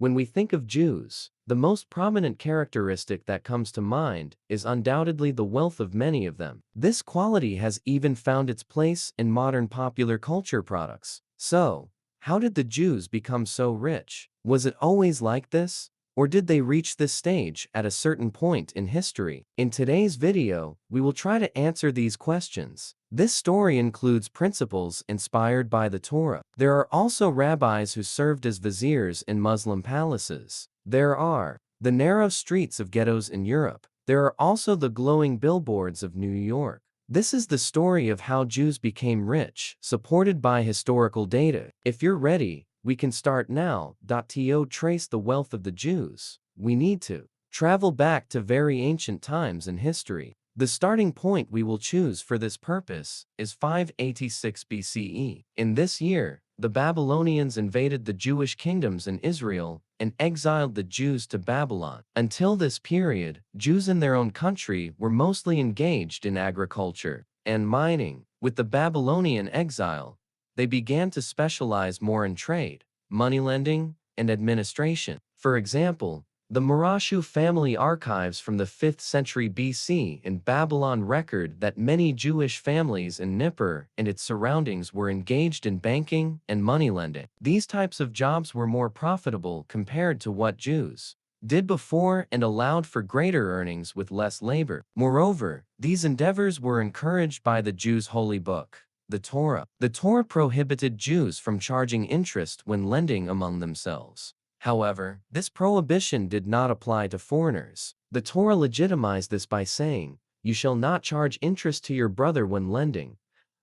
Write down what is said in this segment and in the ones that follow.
When we think of Jews, the most prominent characteristic that comes to mind is undoubtedly the wealth of many of them. This quality has even found its place in modern popular culture products. So, how did the Jews become so rich? Was it always like this? Or did they reach this stage at a certain point in history? In today's video, we will try to answer these questions. This story includes principles inspired by the Torah. There are also rabbis who served as viziers in Muslim palaces. There are the narrow streets of ghettos in Europe. There are also the glowing billboards of New York. This is the story of how Jews became rich, supported by historical data. If you're ready, we can start now. To trace the wealth of the Jews, we need to travel back to very ancient times in history. The starting point we will choose for this purpose is 586 BCE. In this year, the Babylonians invaded the Jewish kingdoms in Israel and exiled the Jews to Babylon. Until this period, Jews in their own country were mostly engaged in agriculture and mining. With the Babylonian exile, they began to specialize more in trade, moneylending, and administration. For example, the Murashu family archives from the 5th century BC in Babylon record that many Jewish families in Nippur and its surroundings were engaged in banking and moneylending. These types of jobs were more profitable compared to what Jews did before and allowed for greater earnings with less labor. Moreover, these endeavors were encouraged by the Jews' holy book, the Torah. The Torah prohibited Jews from charging interest when lending among themselves. However, this prohibition did not apply to foreigners. The Torah legitimized this by saying, "You shall not charge interest to your brother when lending,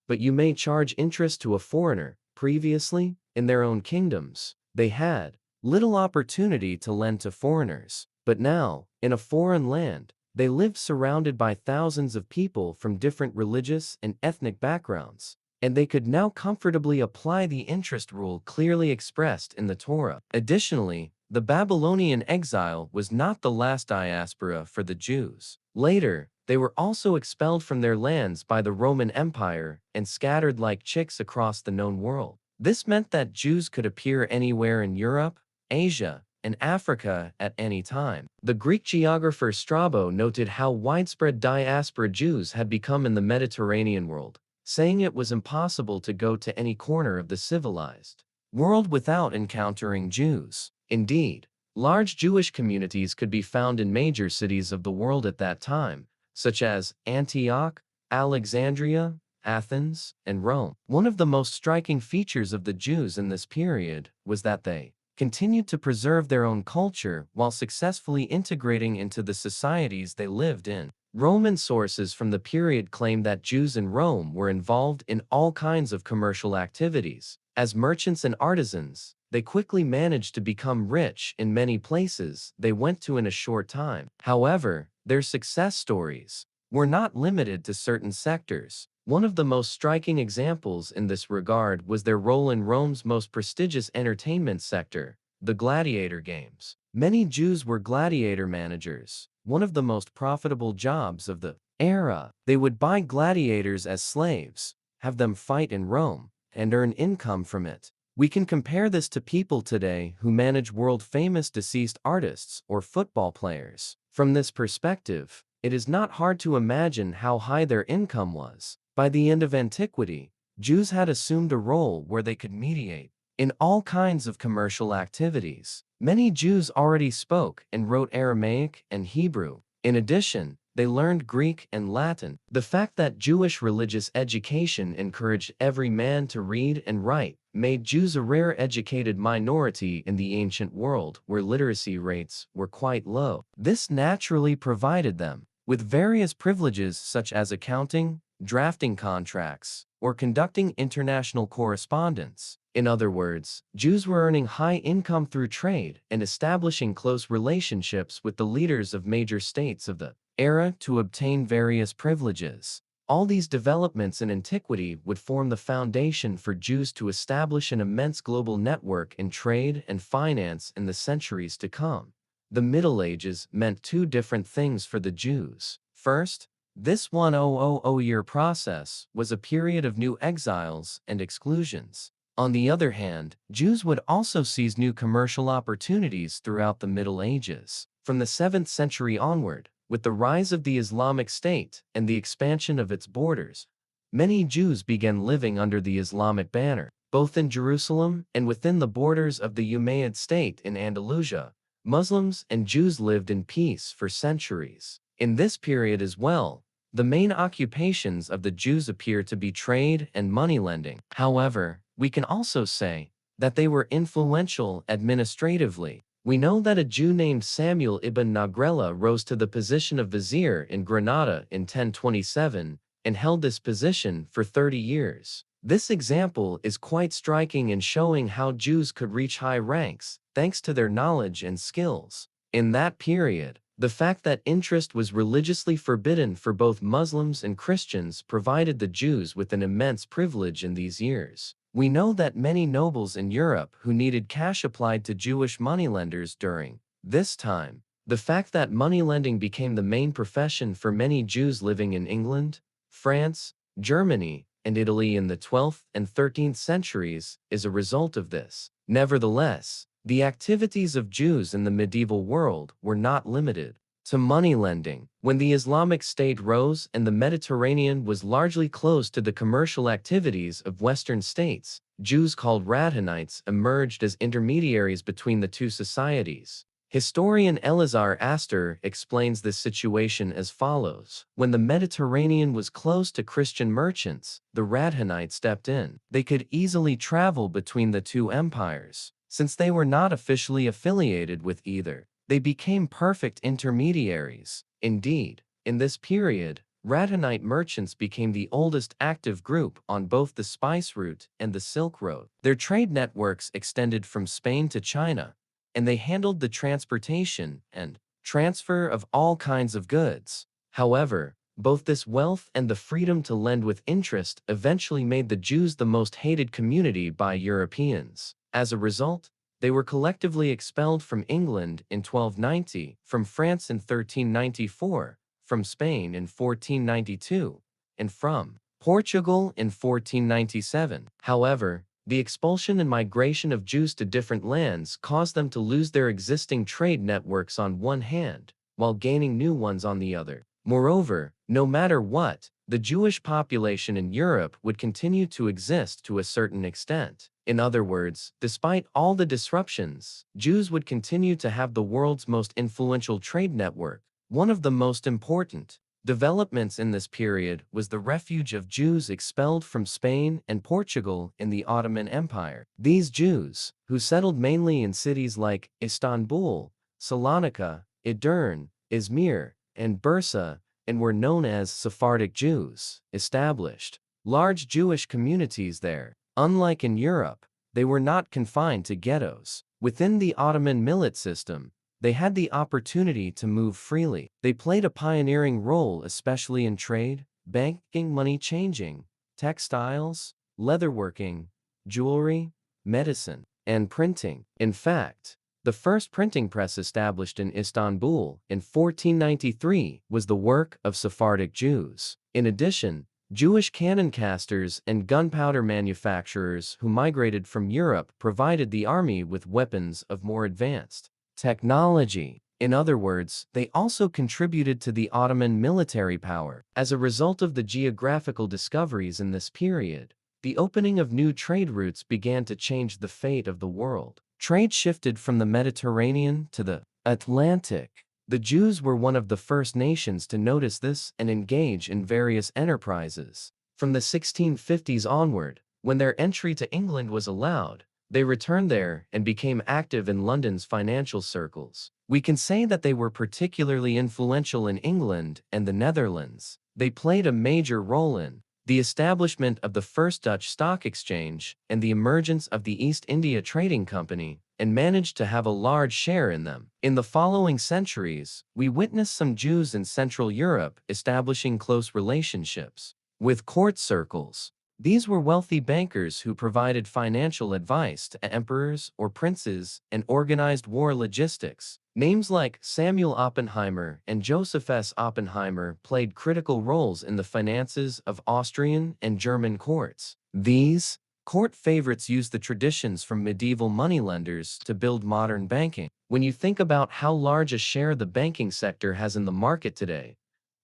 but you may charge interest to a foreigner." Previously, in their own kingdoms, they had little opportunity to lend to foreigners. But now, in a foreign land, they lived surrounded by thousands of people from different religious and ethnic backgrounds, and they could now comfortably apply the interest rule clearly expressed in the Torah. Additionally, the Babylonian exile was not the last diaspora for the Jews. Later, they were also expelled from their lands by the Roman Empire and scattered like chicks across the known world. This meant that Jews could appear anywhere in Europe, Asia, and Africa at any time. The Greek geographer Strabo noted how widespread diaspora Jews had become in the Mediterranean world, saying it was impossible to go to any corner of the civilized world without encountering Jews. Indeed, large Jewish communities could be found in major cities of the world at that time, such as Antioch, Alexandria, Athens, and Rome. One of the most striking features of the Jews in this period was that they continued to preserve their own culture while successfully integrating into the societies they lived in. Roman sources from the period claim that Jews in Rome were involved in all kinds of commercial activities. As merchants and artisans, they quickly managed to become rich in many places they went to in a short time. However, their success stories were not limited to certain sectors. One of the most striking examples in this regard was their role in Rome's most prestigious entertainment sector, the gladiator games. Many Jews were gladiator managers, one of the most profitable jobs of the era. They would buy gladiators as slaves, have them fight in Rome, and earn income from it. We can compare this to people today who manage world-famous deceased artists or football players. From this perspective, it is not hard to imagine how high their income was. By the end of antiquity, Jews had assumed a role where they could mediate in all kinds of commercial activities. Many Jews already spoke and wrote Aramaic and Hebrew. In addition, they learned Greek and Latin. The fact that Jewish religious education encouraged every man to read and write made Jews a rare educated minority in the ancient world where literacy rates were quite low. This naturally provided them with various privileges such as accounting, drafting contracts, or conducting international correspondence. In other words, Jews were earning high income through trade and establishing close relationships with the leaders of major states of the era to obtain various privileges. All these developments in antiquity would form the foundation for Jews to establish an immense global network in trade and finance in the centuries to come. The Middle Ages meant two different things for the Jews. First, this 1000-year process was a period of new exiles and exclusions. On the other hand, Jews would also seize new commercial opportunities throughout the Middle Ages. From the 7th century onward, with the rise of the Islamic State and the expansion of its borders, many Jews began living under the Islamic banner. Both in Jerusalem and within the borders of the Umayyad state in Andalusia, Muslims and Jews lived in peace for centuries. In this period as well, the main occupations of the Jews appear to be trade and moneylending. However, we can also say that they were influential administratively. We know that a Jew named Samuel ibn Nagrela rose to the position of vizier in Granada in 1027 and held this position for 30 years. This example is quite striking in showing how Jews could reach high ranks thanks to their knowledge and skills. In that period, the fact that interest was religiously forbidden for both Muslims and Christians provided the Jews with an immense privilege in these years. We know that many nobles in Europe who needed cash applied to Jewish moneylenders during this time. The fact that moneylending became the main profession for many Jews living in England, France, Germany, and Italy in the 12th and 13th centuries is a result of this. Nevertheless, the activities of Jews in the medieval world were not limited to moneylending. When the Islamic State rose and the Mediterranean was largely closed to the commercial activities of Western states, Jews called Radhanites emerged as intermediaries between the two societies. Historian Elazar Astor explains this situation as follows. When the Mediterranean was closed to Christian merchants, the Radhanites stepped in. They could easily travel between the two empires. Since they were not officially affiliated with either, they became perfect intermediaries. Indeed, in this period, Radhanite merchants became the oldest active group on both the spice route and the Silk Road. Their trade networks extended from Spain to China, and they handled the transportation and transfer of all kinds of goods. However, both this wealth and the freedom to lend with interest eventually made the Jews the most hated community by Europeans. As a result, they were collectively expelled from England in 1290, from France in 1394, from Spain in 1492, and from Portugal in 1497. However, the expulsion and migration of Jews to different lands caused them to lose their existing trade networks on one hand, while gaining new ones on the other. Moreover, no matter what, the Jewish population in Europe would continue to exist to a certain extent. In other words, despite all the disruptions, Jews would continue to have the world's most influential trade network. One of the most important developments in this period was the refuge of Jews expelled from Spain and Portugal in the Ottoman Empire. These Jews, who settled mainly in cities like Istanbul, Salonika, Edirne, Izmir, and Bursa, and were known as Sephardic Jews, established large Jewish communities there. Unlike in Europe, they were not confined to ghettos. Within the Ottoman millet system, they had the opportunity to move freely. They played a pioneering role especially in trade, banking, money changing, textiles, leatherworking, jewelry, medicine, and printing. In fact, the first printing press established in Istanbul in 1493 was the work of Sephardic Jews. In addition, Jewish cannon casters and gunpowder manufacturers who migrated from Europe provided the army with weapons of more advanced technology. In other words, they also contributed to the Ottoman military power. As a result of the geographical discoveries in this period, the opening of new trade routes began to change the fate of the world. Trade shifted from the Mediterranean to the Atlantic. The Jews were one of the first nations to notice this and engage in various enterprises. From the 1650s onward, when their entry to England was allowed, they returned there and became active in London's financial circles. We can say that they were particularly influential in England and the Netherlands. They played a major role in the establishment of the first Dutch stock exchange and the emergence of the East India Trading Company, and managed to have a large share in them. In the following centuries, we witnessed some Jews in Central Europe establishing close relationships with court circles. These were wealthy bankers who provided financial advice to emperors or princes and organized war logistics. Names like Samuel Oppenheimer and Joseph S. Oppenheimer played critical roles in the finances of Austrian and German courts. These Court favorites used the traditions from medieval moneylenders to build modern banking. When you think about how large a share the banking sector has in the market today,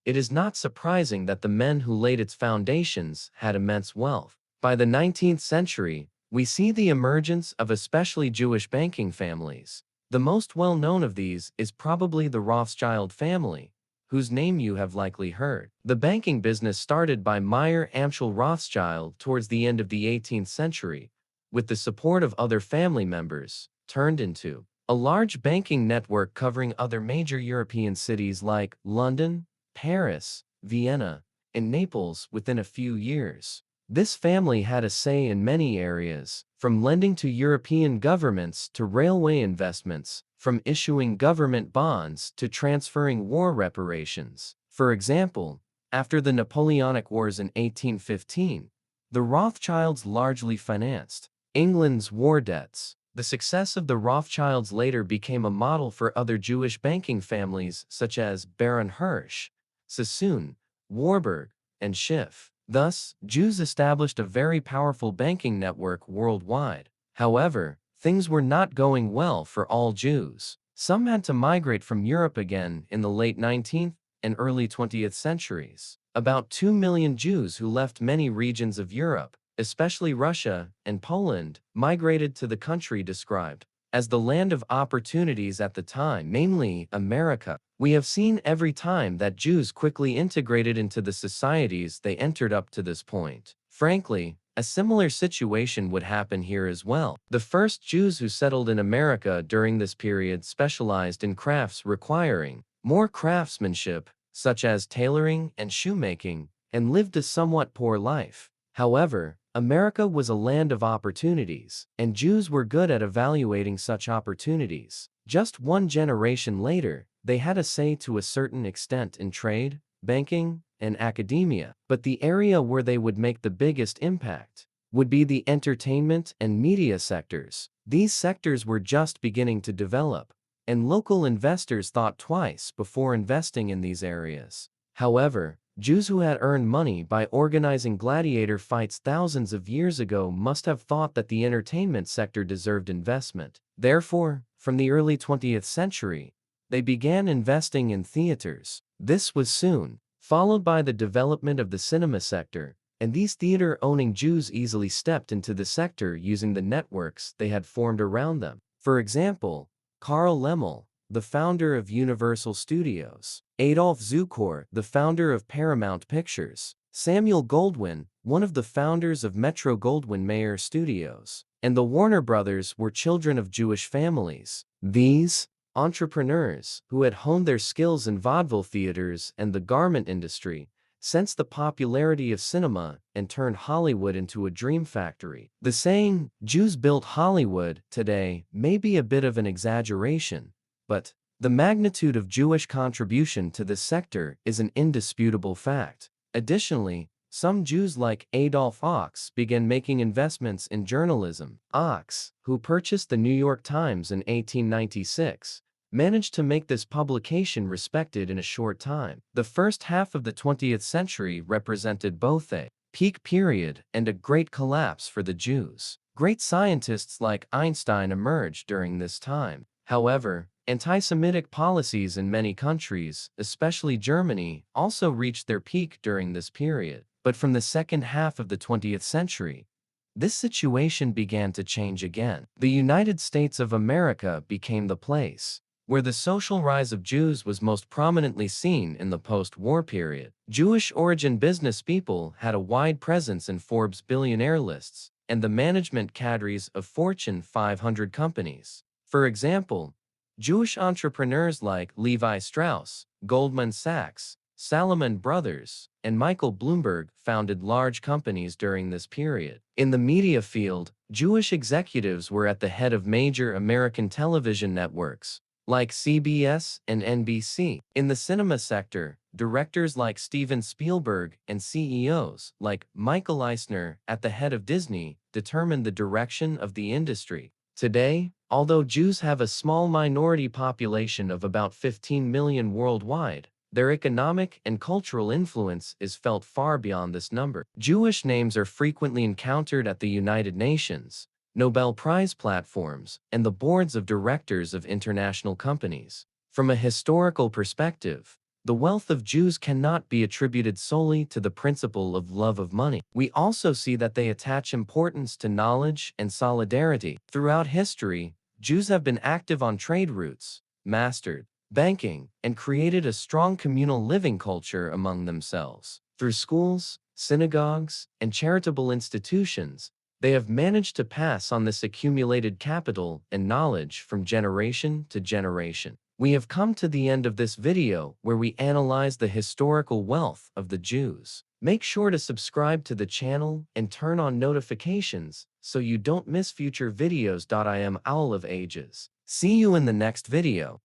it is not surprising that the men who laid its foundations had immense wealth. By the 19th century, we see the emergence of especially Jewish banking families. The most well-known of these is probably the Rothschild family, whose name you have likely heard. The banking business started by Meyer Amschel Rothschild towards the end of the 18th century, with the support of other family members, turned into a large banking network covering other major European cities like London, Paris, Vienna, and Naples within a few years. This family had a say in many areas, from lending to European governments to railway investments, from issuing government bonds to transferring war reparations. For example, after the Napoleonic Wars in 1815, the Rothschilds largely financed England's war debts. The success of the Rothschilds later became a model for other Jewish banking families such as Baron Hirsch, Sassoon, Warburg, and Schiff. Thus, Jews established a very powerful banking network worldwide. However, things were not going well for all Jews. Some had to migrate from Europe again in the late 19th and early 20th centuries. About 2 million Jews who left many regions of Europe, especially Russia and Poland, migrated to the country described as the land of opportunities at the time, namely America. We have seen every time that Jews quickly integrated into the societies they entered up to this point. Frankly, a similar situation would happen here as well. The first Jews who settled in America during this period specialized in crafts requiring more craftsmanship, such as tailoring and shoemaking, and lived a somewhat poor life. However, America was a land of opportunities, and Jews were good at evaluating such opportunities. Just one generation later, they had a say to a certain extent in trade, banking, and academia, but the area where they would make the biggest impact would be the entertainment and media sectors. These sectors were just beginning to develop, and local investors thought twice before investing in these areas. However, Jews who had earned money by organizing gladiator fights thousands of years ago must have thought that the entertainment sector deserved investment. Therefore, from the early 20th century, they began investing in theaters. This was soon followed by the development of the cinema sector, and these theater-owning Jews easily stepped into the sector using the networks they had formed around them. For example, Karl Laemmle, the founder of Universal Studios; Adolf Zukor, the founder of Paramount Pictures; Samuel Goldwyn, one of the founders of Metro-Goldwyn-Mayer Studios; and the Warner Brothers were children of Jewish families. These entrepreneurs, who had honed their skills in vaudeville theaters and the garment industry, sensed the popularity of cinema and turned Hollywood into a dream factory. The saying, "Jews built Hollywood," today may be a bit of an exaggeration, but the magnitude of Jewish contribution to this sector is an indisputable fact. Additionally, some Jews like Adolf Ochs began making investments in journalism. Ochs, who purchased the New York Times in 1896, managed to make this publication respected in a short time. The first half of the 20th century represented both a peak period and a great collapse for the Jews. Great scientists like Einstein emerged during this time. However, anti-Semitic policies in many countries, especially Germany, also reached their peak during this period. But from the second half of the 20th century, this situation began to change again. The United States of America became the place where the social rise of Jews was most prominently seen in the post-war period. Jewish-origin business people had a wide presence in Forbes' billionaire lists and the management cadres of Fortune 500 companies. For example, Jewish entrepreneurs like Levi Strauss, Goldman Sachs, Salomon Brothers, and Michael Bloomberg founded large companies during this period. In the media field, Jewish executives were at the head of major American television networks, like CBS and NBC. In the cinema sector, directors like Steven Spielberg and CEOs like Michael Eisner at the head of Disney determined the direction of the industry. Today, although Jews have a small minority population of about 15 million worldwide, their economic and cultural influence is felt far beyond this number. Jewish names are frequently encountered at the United Nations, Nobel Prize platforms, and the boards of directors of international companies. From a historical perspective, the wealth of Jews cannot be attributed solely to the principle of love of money. We also see that they attach importance to knowledge and solidarity. Throughout history, Jews have been active on trade routes, mastered banking, and created a strong communal living culture among themselves. Through schools, synagogues, and charitable institutions, they have managed to pass on this accumulated capital and knowledge from generation to generation. We have come to the end of this video where we analyze the historical wealth of the Jews. Make sure to subscribe to the channel and turn on notifications so you don't miss future videos. I am Owl of Ages. See you in the next video.